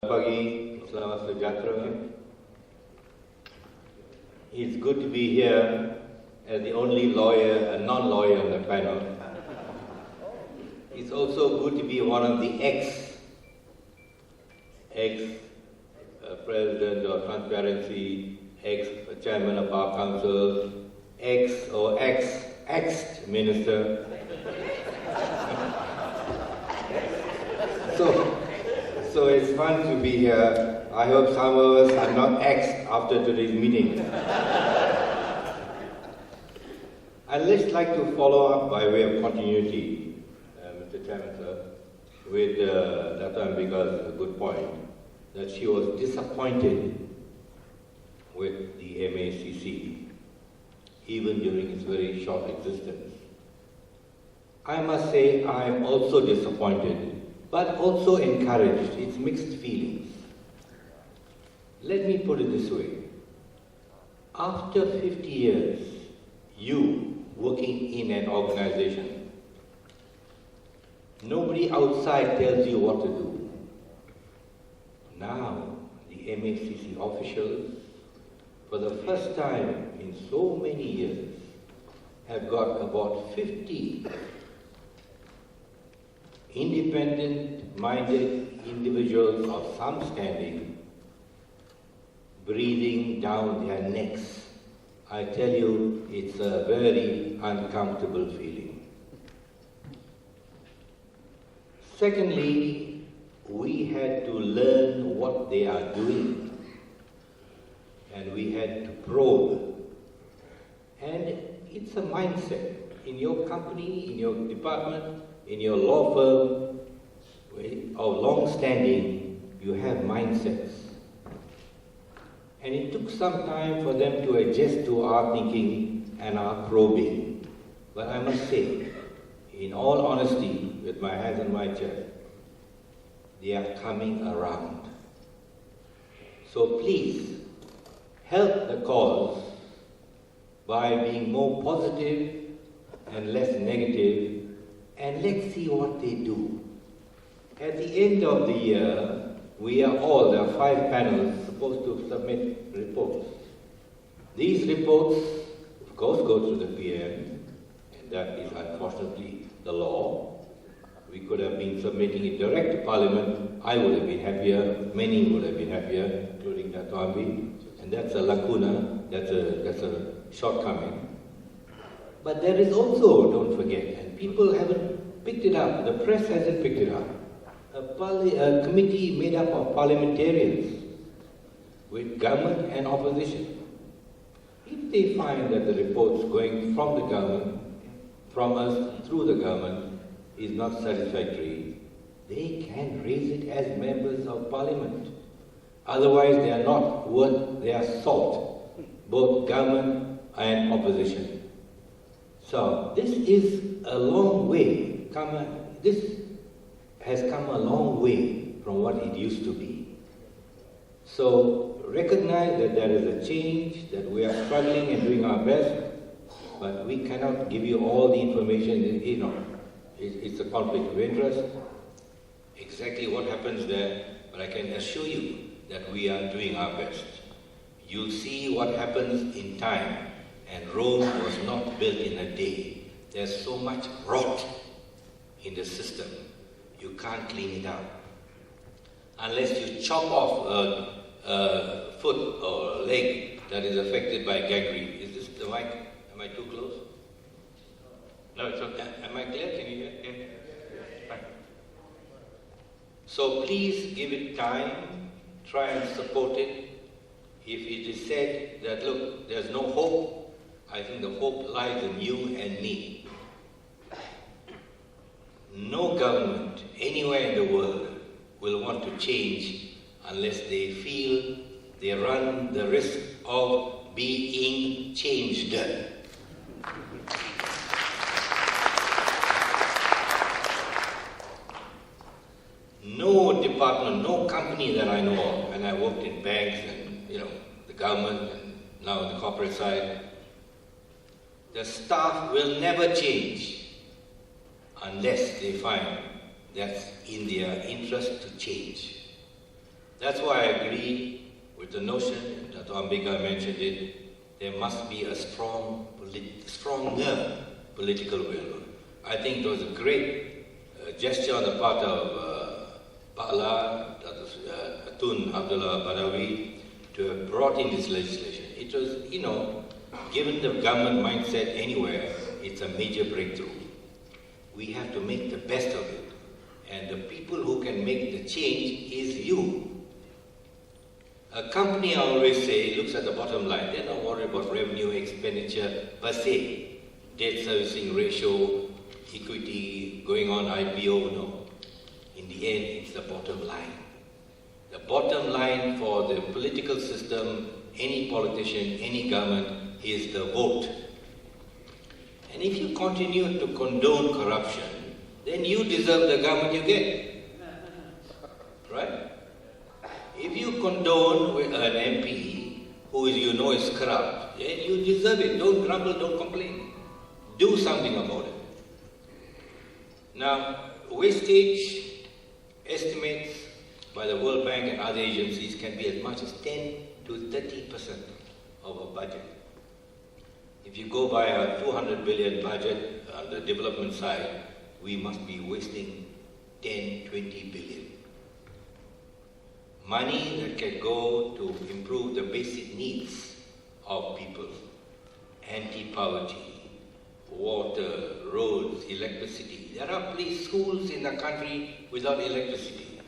Pagi, selamat sejahtera. It's good to be here as the only lawyer, a non-lawyer on the panel. It's also good to be one of the ex-president of Transparency, ex-chairman of Bar Council, ex-minister. So it's fun to be here. I hope some of us are not after today's meeting. I'd just like to follow up by way of continuity, Mr. Chairman, sir, with Dr. Ambika's good point, that she was disappointed with the MACC, even during its very short existence. I must say I am also disappointed, but also encouraged. It's mixed feelings. Let me put it this way. After 50 years, you working in an organization, nobody outside tells you what to do. Now, the MACC officials, for the first time in so many years, have got about 50 independent-minded individuals of some standing breathing down their necks. I tell you, it's a very uncomfortable feeling. Secondly, we had to learn what they are doing, and we had to probe. And it's a mindset. In your company, in your department, in your law firm, of long-standing, you have mindsets. And it took some time for them to adjust to our thinking and our probing. But I must say, in all honesty, with my hands on my chest, they are coming around. So please, help the cause by being more positive and less negative, and let's see what they do. At the end of the year, there are 5 panels supposed to submit reports. These reports, of course, go to the PM, and that is unfortunately the law. We could have been submitting it direct to Parliament. I would have been happier, many would have been happier, including Dr. Ambi, and that's a lacuna, that's a shortcoming. But there is also, don't forget, and people haven't picked it up, the press hasn't picked it up, a committee made up of parliamentarians with government and opposition. If they find that the reports going from the government, from us through the government, is not satisfactory, they can raise it as members of parliament. Otherwise, they are not worth their salt, both government and opposition. So this is a long way. This has come a long way from what it used to be. So recognize that there is a change, that we are struggling and doing our best, but we cannot give you all the information. It's a conflict of interest. Exactly what happens there, but I can assure you that we are doing our best. You'll see what happens in time. And Rome was not built in a day. There's so much rot in the system, you can't clean it up. Unless you chop off a foot or a leg that is affected by gangrene. Is this the mic? Am I too close? No, it's okay. Am I clear? Can you hear? Yeah. Fine. So please give it time, try and support it. If it is said that, look, there's no hope, I think the hope lies in you and me. No government anywhere in the world will want to change unless they feel they run the risk of being changed. No department, no company that I know of, and I worked in banks and the government and now the corporate side, the staff will never change unless they find that's in their interest to change. That's why I agree with the notion, and Dr. Ambika mentioned it, there must be a stronger political will. I think it was a great gesture on the part of Pa'ala, Atun Abdullah Badawi, to have brought in this legislation. It was, given the government mindset anywhere, it's a major breakthrough. We have to make the best of it. And the people who can make the change is you. A company, I always say, looks at the bottom line. They're not worried about revenue, expenditure per se, debt servicing ratio, equity, going on IPO, no. In the end, it's the bottom line. The bottom line for the political system, any politician, any government, is the vote. And if you continue to condone corruption, then you deserve the government you get. Right? If you condone with an MP who is corrupt, then you deserve it. Don't grumble, don't complain. Do something about it. Now, wastage estimates by the World Bank and other agencies can be as much as 10 to 30% of a budget. If you go by a 200 billion budget on the development side, we must be wasting 10, 20 billion. Money that can go to improve the basic needs of people, anti-poverty, water, roads, electricity. There are schools in the country without electricity.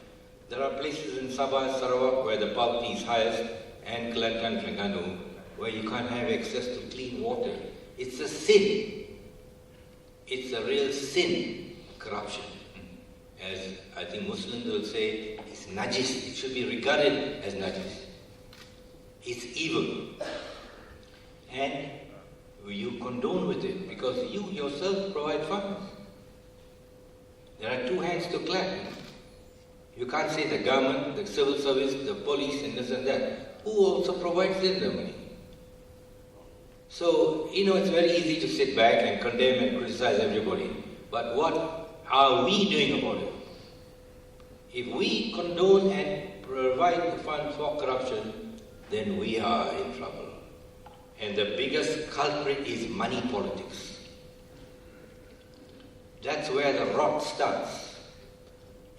There are places in Sabah, Sarawak where the poverty is highest, and Kelantan, Terengganu, where you can't have access to clean water. It's a sin. It's a real sin, corruption. As I think Muslims will say, it's najis. It should be regarded as najis. It's evil. And you condone with it because you yourself provide funds. There are two hands to clap. You can't say the government, the civil service, the police, and this and that. Who also provides them the money? So, it's very easy to sit back and condemn and criticize everybody. But what are we doing about it? If we condone and provide the fund for corruption, then we are in trouble. And the biggest culprit is money politics. That's where the rot starts.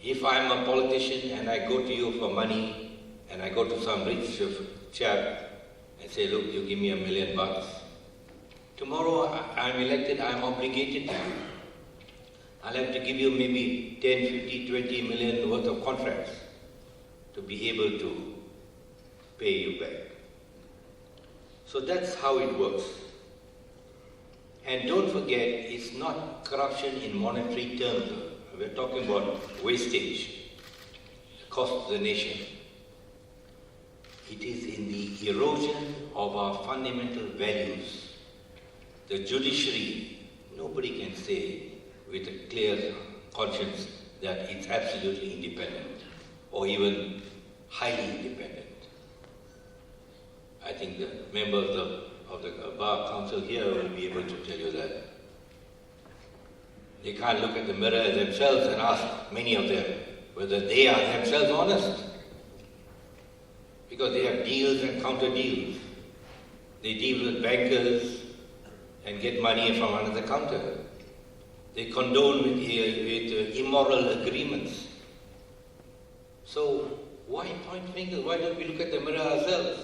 If I'm a politician and I go to you for money, and I go to some rich chap and say, look, you give me $1 million. Tomorrow I'm elected, I'm obligated to you. I'll have to give you maybe 10, 50, 20 million worth of contracts to be able to pay you back. So that's how it works. And don't forget, it's not corruption in monetary terms. We're talking about wastage, the cost to the nation. It is in the erosion of our fundamental values. The judiciary, nobody can say with a clear conscience that it's absolutely independent or even highly independent. I think the members of the Bar Council here will be able to tell you that. They can't look at the mirror themselves and ask many of them whether they are themselves honest. Because they have deals and counter deals. They deal with bankers and get money from under the counter. They condone with immoral agreements. So why point fingers? Why don't we look at the mirror ourselves?